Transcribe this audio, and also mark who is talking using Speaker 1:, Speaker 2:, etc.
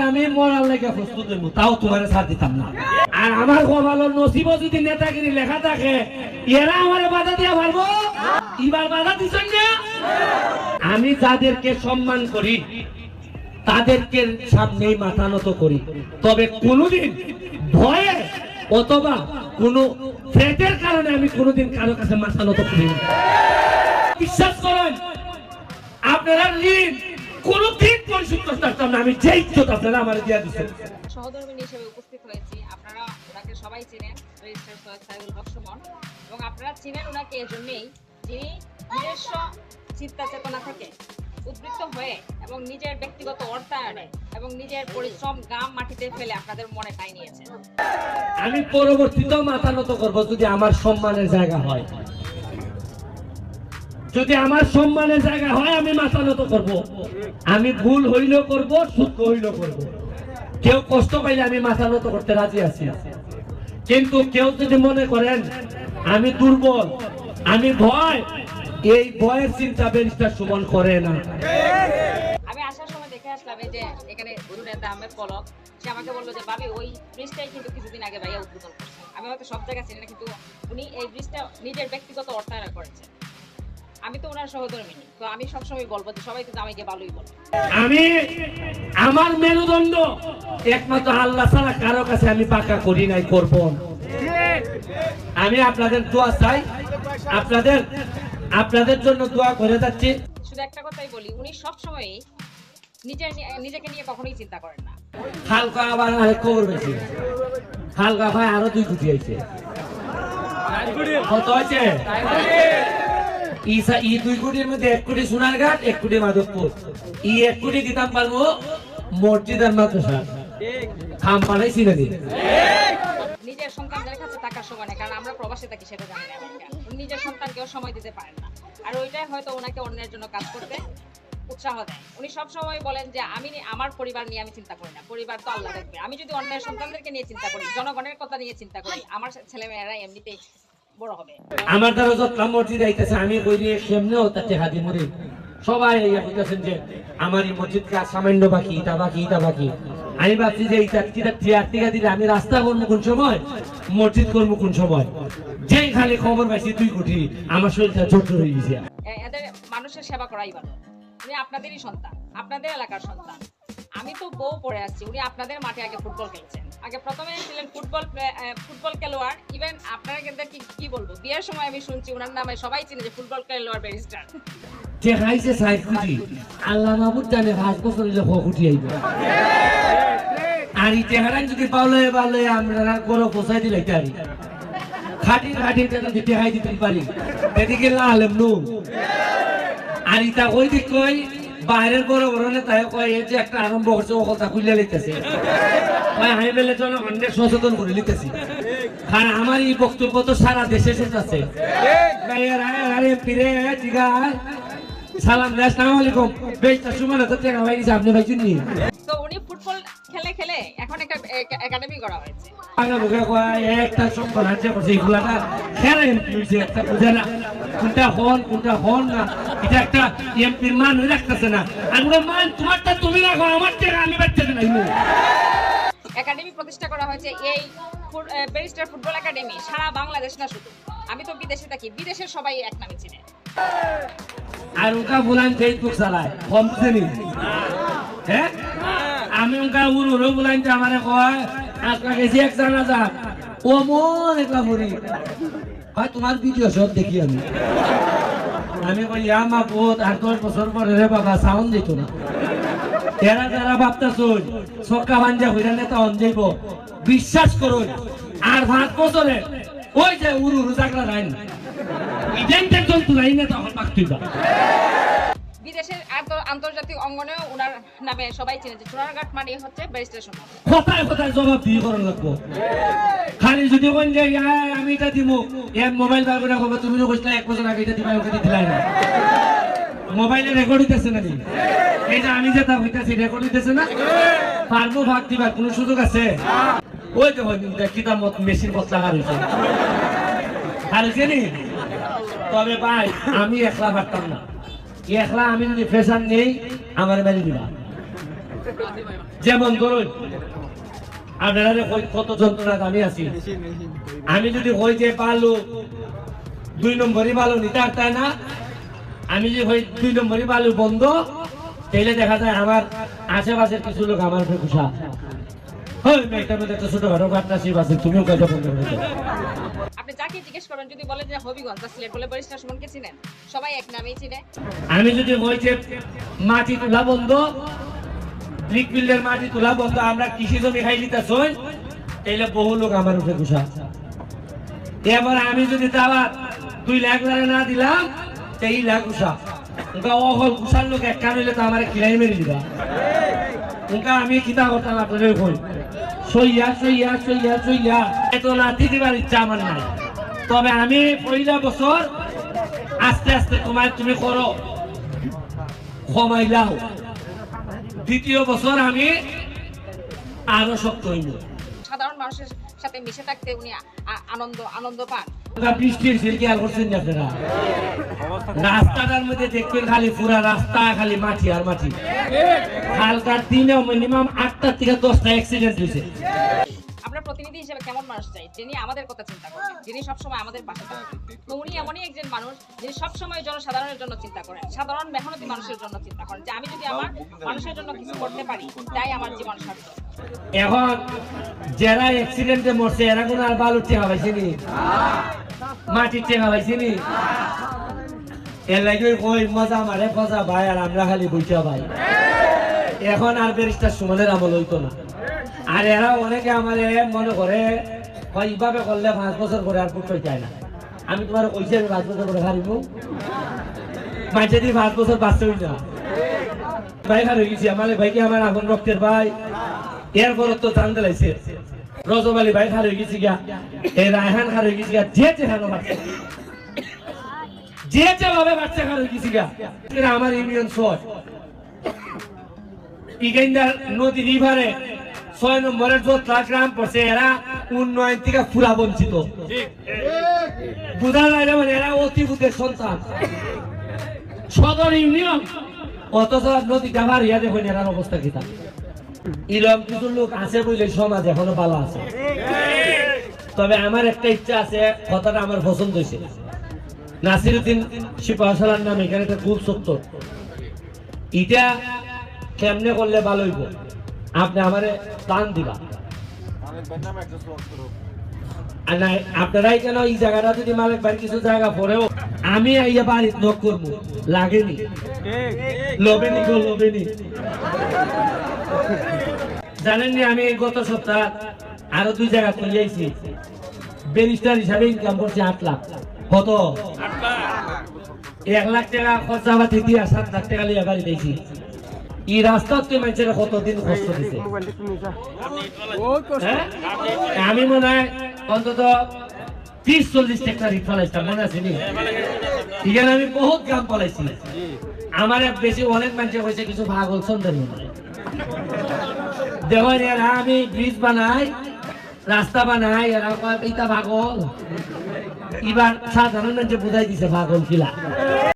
Speaker 1: আমি মরার লেগে প্রস্তুত হইব, তাও তোমার ছাড় দিতাম না। আর আমার কপালের নসিব যদি নেতাগিরি লেখা থাকে, এরা আমার বাধা দিয়া পারবো? এবার বাধা দিচ্ছেন না। আমি যাদেরকে সম্মান করি তাদেরকে সামনেই মাথা নত করি, তবে কোনোদিন ভয়ে অথবা কোনো থ্রেটের কারণে আমি কোনোদিন কারো কাছে মাথা নত করি না। বিশ্বাস করেন, আপনারা ঋণ কোনোদিন পরিশোধ করতে পারতাম না। আমি যে ইজ্জত আপনারা আমার দিয়া দিচ্ছেন।
Speaker 2: সহধর্মিনী হিসেবে উপস্থিত হয়েছি। আপনারা ওনাকে সবাই চেনেন, রেজিস্ট্রার সৈয়দ সাইদুল হক সুমন, এবং আপনারা চিনেন ওনাকে এজন্যই যিনি নিজস্ব চিন্তা চেতনা থেকে উদ্বৃত্ত হয়ে এবং নিজের ব্যক্তিগত অর্থায়নে এবং নিজের পরিশ্রম গাম মাটিতে ফেলে আপনাদের মনে ঠাঁই নিয়েছেন।
Speaker 1: আমি পরবর্তীতেও মাথা নত করবো যদি আমার সম্মানের জায়গা হয়। যদি আমার সম্মানের জায়গা হয় আমি মাথা নত করবো। আমি ভুল হইলেও করবো, সত্য হইলেও করবো। কেউ কষ্ট পাইলে আমি মাথা নত করতে রাজি আছি। কিন্তু কেউ যদি মনে করেন আমি দুর্বল, আমি ভয়, এই ভয়ের চিন্তা ব্যারিস্টার সুমন করে না।
Speaker 2: আমি আসার সময় দেখে আসলাম এই যে এখানে নেতা আহমেদ পলক, সে আমাকে বললো যে ভাবি ওই ব্রিজটাই কিন্তু কিছুদিন আগে ভাইয়া উদ্বোধন করছে। আমি হয়তো সব জায়গায় চিনি না, কিন্তু উনি এই ব্রিজটা নিজের ব্যক্তিগত অর্থায়ন করেছেন। আমি তো ওনার সহধর্মিনী, তো আমি সবসময় বলবো যে সবাই কিন্তু আমাকে ভালোই বলবো।
Speaker 1: আমি আমার মেরুদণ্ড একমাত্র আল্লাহ ছাড়া কারো কাছে আমি পাকা করি নাই, করব না। আমি আপনাদের দোয়া চাই, আপনাদের জন্য দোয়া করে যাচ্ছি।
Speaker 2: শুধু একটা কথাই বলি, উনি সবসময় নিজেকে নিয়ে কখনোই চিন্তা করেন না।
Speaker 1: হালকা আবার আরেক খবর বেশি, হালকা ভাই আরো 2 কোটি আইছে। কত আছে? এই 2 কোটির মধ্যে 1 কোটি সোনারঘাট, 1 কোটি মাধবপুর। এই 1 কোটি দিতাম পারবো মসজিদ আর মাদ্রাসা। খাম পালাইছি নাকি?
Speaker 2: নিজের সন্তানদের কাছে থাকার সময় না, কারণ আমরা প্রবাসে থাকি সেটা জানি না। উনি নিজের সন্তানকেও সময় দিতে পারেন না, আর ওইটাই হয়তো ওনাকে অন্যের জন্য কাজ করতে উৎসাহ দেয়। উনি সবসময় বলেন যে আমি আমার পরিবার নিয়ে আমি চিন্তা করি না, পরিবার তো আল্লাহ দেখবে। আমি যদি অন্যের সন্তানদেরকে নিয়ে চিন্তা করি, জনগণের কথা নিয়ে চিন্তা করি, আমার ছেলেমেয়েরা এমনিতেই বড় হবে।
Speaker 1: আমার দ্বারা যত মসজিদ আইতেছে আমি কই দিয়ে কেমনেও তাতে হাদি মরি। সবাই ইয়া কইতেছেন যে আমার এই মসজিদ কাজ সামান্য বাকি, এটা বাকি, এটা বাকি। আমি ভাবছি যে এইটা টিকা দিলে আমি রাস্তা করবো কোন সময়, মসজিদ করবো কোন সময়। যেই খালি খবর পাইছি 2 কোটি, আমার শরীরটা জোর হয়ে গেছে।
Speaker 2: এদের মানুষের সেবা করাই ভালো। উনি আপনাদেরই সন্তান, আপনাদের এলাকার সন্তান। আমি তো বউ পড়ে আসছি, উনি আপনাদের মাঠে আগে ফুটবল খেলছেন। আগে প্রথমে ছিলেন ফুটবল খেলোয়াড়। ইভেন আপনারা কিন্তু কি বলবো, বিয়ের সময় আমি শুনছি ওনার নামে সবাই চিনে যে ফুটবল খেলোয়াড় ব্যারিস্টার।
Speaker 1: যে খাইছে 60 কোটি, আল্লাহ মাহবুব জানে 5 বছর যে কোটি আইব। আর এই চেহারা যদি পাওলে আমরা গরো পোষাই দিলে তারি খাটি যদি টেহাই দিতে পারি এদিকে লালেম নু। আর ইটা কই দিক কই বাইরের বড় বড় নেতায় কয় এই যে একটা আরম্ভ করছে ও কথা খুলে লিখতেছে, আমি বেলে জনগণকে সচেতন করে লিখতেছি। আর আমার এই বক্তব্য তো সারা দেশে শেষাচ্ছে। সালাম, আসসালামু আলাইকুম। বেশটা সুমন তো টাকা ভাই দিছে, আপনি ভাই শুনি।
Speaker 2: তো উনি ফুটবল খেলে এখন একটা একাডেমি করা হয়েছে।
Speaker 1: আগা বুকে কয় একটা সম্পর্ক আছে, এইগুলাটা খেলা এমপি হইছে, একটা বুঝে না কোনটা হন না। এটা একটা এমপির মান হয়ে রাখতেছে না। আমরা মান তোমারটা তুমি রাখো, আমার টাকা আমি বাচ্চা নাই।
Speaker 2: একাডেমি প্রতিষ্ঠা করা হয়েছে, এই ব্যারিস্টার ফুটবল একাডেমি। সারা বাংলাদেশ না শুধু, আমি তো বিদেশে থাকি, বিদেশের সবাই এক নামে চিনে।
Speaker 1: আর ওটা বলান ফেসবুক চালায় কম বুঝেনি। হ্যাঁ, আমি ওটা উড়ো বলান যে আমার কয় আপনার গেছি এক জানা যাক ও মন একলা মরি হয় তোমার ভিডিও সব দেখি আমি কই আমা বহুত 8-10 বছর পরে রে বাবা সাউন্ড দিত না। এরা যারা ভাবতেছ সক্কা বাঞ্জা হইরা নেতা হন যাইব, বিশ্বাস করুন আর 5 বছরে ওই যে উড়ু জাগলা নাই ইডেন্টের জন্য তুলাই নেতা হন পাকতিবা।
Speaker 2: বিদেশের আন্তর্জাতিক অঙ্গনেও ওনার নামে সবাই চিনে যে সোনারঘাট মানে হচ্ছে ব্যারিস্টার সুমন।
Speaker 1: কথায় জবাব দিয়ে করা লাগবো। খালি যদি কোন যে আমি এটা দিব মোবাইল বার করে হবে, তুমি কইছলা 1 বছর আগে এটা দিবা, ওকে দিলাই না। মোবাইলে রেকর্ড হইতেছে নাকি? এইটা আমি যেটা হইতেছি রেকর্ড হইতেছে না, পারবো ভাগ দিবা, কোনো সুযোগ আছে? ওই যে কিতাব মেশিন বদলা হারিয়েছে হারিয়েছে নি। তবে ভাই আমি একলা পারতাম না, একলা আমি যদি ফ্রেশার নেই আমার মেরে দিবা। যেমন ধরুন আপনারা কত যন্ত্রণা আমি আছি, আমি যদি হই যে পারলো 2 নম্বরই ভালো নিতে তাই না, আমি যে হই 2 নম্বরই ভালো বন্ধ, তাইলে দেখা যায় আমার আশেপাশের কিছু লোক আমার খুশা হয় মেয়েটার মধ্যে একটা ছোটখাটো পার্টনারশিপ আছে, তুমিও কাজে বন্ধ করে দাও।
Speaker 2: আপনি যাকে জিজ্ঞেস করবেন যদি বলে যে হবিগঞ্জ বা সিলেট বলে ব্যারিস্টার সুমনকে চিনেন, সবাই এক নামেই চিনে।
Speaker 1: আমি যদি হই যে মাটি তোলা বন্ধ, ব্রিক বিল্ডের মাটি তোলা বন্ধ, আমরা কৃষি জমি খাই দিতেছ, তাইলে বহু লোক আমার উপরে খুশা। এবার আমি যদি দাওয়াত 2 লাখ না দিলাম, 3 লাখ খুশা। ওটা অহল খুশার লোক এক কান হইলে তো আমার কিরাই মেরে দিবা। ওটা আমি কিতা করতাম আপনাদের কই সইয়া সইয়া সইয়া সইয়া এত লাঠি দিবার ইচ্ছা আমার নাই। তবে আমি পয়লা বছর আস্তে আস্তে তুমি করো কমাইলাও, দ্বিতীয় বছর আমি আরো শক্ত হইব।
Speaker 2: সাধারণ মানুষের সাথে মিশে থাকতে উনি আনন্দ পান।
Speaker 1: বৃষ্টির সিলকি আর করছেন না আপনারা, রাস্তাটার মধ্যে দেখবেন খালি পুরা রাস্তা খালি মাটি আর মাটি। কালকার দিনে মিনিমাম 8টা থেকে 10টা অ্যাক্সিডেন্ট হয়েছে।
Speaker 2: আমরা প্রতিনিধি হিসেবে কেমন মানুষ চাই, যিনি আমাদের কথা চিন্তা করবেন, যিনি সবসময় আমাদের পাশে থাকবেন। তো উনি এমনই একজন মানুষ যিনি সবসময় জনসাধারণের জন্য চিন্তা করেন, সাধারণ মেহনতি মানুষের জন্য চিন্তা করেন, যে আমি যদি আমার মানুষের জন্য কিছু করতে পারি তাই আমার জীবন সার্থক।
Speaker 1: এখন যারা অ্যাক্সিডেন্টে মরছে এরা কোন আর বালুর টেকা পাইছেনি, মাটির টেকা পাইছেনি? এর লাগে কই মজা মারে ফজা ভাই, আর আমরা খালি বইটা ভাই। এখন আর ব্যারিস্টার সুমনের আমল হইতো না। আর এরা অনেকে আমারে মনে করে এইভাবে করলে 5 বছর করে আর করতে চায় না। আমি তোমার কইছি আমি 5 বছর করে হারিব, মাঝে দিয়ে 5 বছর বাঁচতেই না। ভাই খার হয়ে গেছি, আমার ভাইকে আমার এখন রক্তের ভাই, এরপর তো টান দিলাইছে। রজব আলী ভাই খার হয়ে গেছি গা, এই রায়হান খার হয়ে গেছি গা, যে হানো বাচ্চা যে ভাবে বাচ্চা খার হয়ে গেছি গা। আমার ইউনিয়ন 6 ইগেন্দার নদী রিভারে 6 নম্বরের যতটা গ্রাম পড়ছে এরা উন্নয়ন থেকে পুরা বঞ্চিত। বুঝা যায় না, মানে এরা অতিভূতের সন্তান। সদর ইউনিয়ন অথচ নদীটা ভারিয়া দেখুন এরার অবস্থা কি। ইরম কিছু লোক আছে বলে সমাজ এখনো ভালো আছে। তবে আমার একটা ইচ্ছা আছে, কথাটা আমার পছন্দ হয়েছে। নাসিরউদ্দিন সিপাহসালার নাম এখানে একটা খুব সত্য, এটা কেমনে করলে ভালো হইব আপনি আমারে প্ল্যান দিবা। আপনারাই কেন এই জায়গাটা যদি মালিক বাড়ি কিছু জায়গা পরেও আমি আইয়া বাড়ি নক করবো, লাগেনি লোভেনি গো লোভেনি। জানেননি আমি গত সপ্তাহ আরো 2 জায়গা খুলিয়েছি, ব্যারিস্টার হিসাবে ইনকাম করছি 8 লাখ। কত? 1 লাখ টাকা খরচা আবার দিদি আর 7 লাখ টাকা লিয়ে বাড়ি দিয়েছি। এই রাস্তাতে মানুষেরা কতদিন কষ্ট দিছে। আমি মনে হয় অন্তত 30-40 ট্রাক্টর রিট ফলাইছিলাম, মনে আছে নি? এখানে আমি বহুত গ্রাম ফলাইছি। আমার বেশি অনেক মানুষ হয়েছে কিছু ভাগল সন্তান দেখেন এরা আমি ব্রিজ বানাই রাস্তা বানাই এরা এইটা ভাগল। এবার সাধারণ মানুষ বুঝাই দিছে ভাগল কিলা।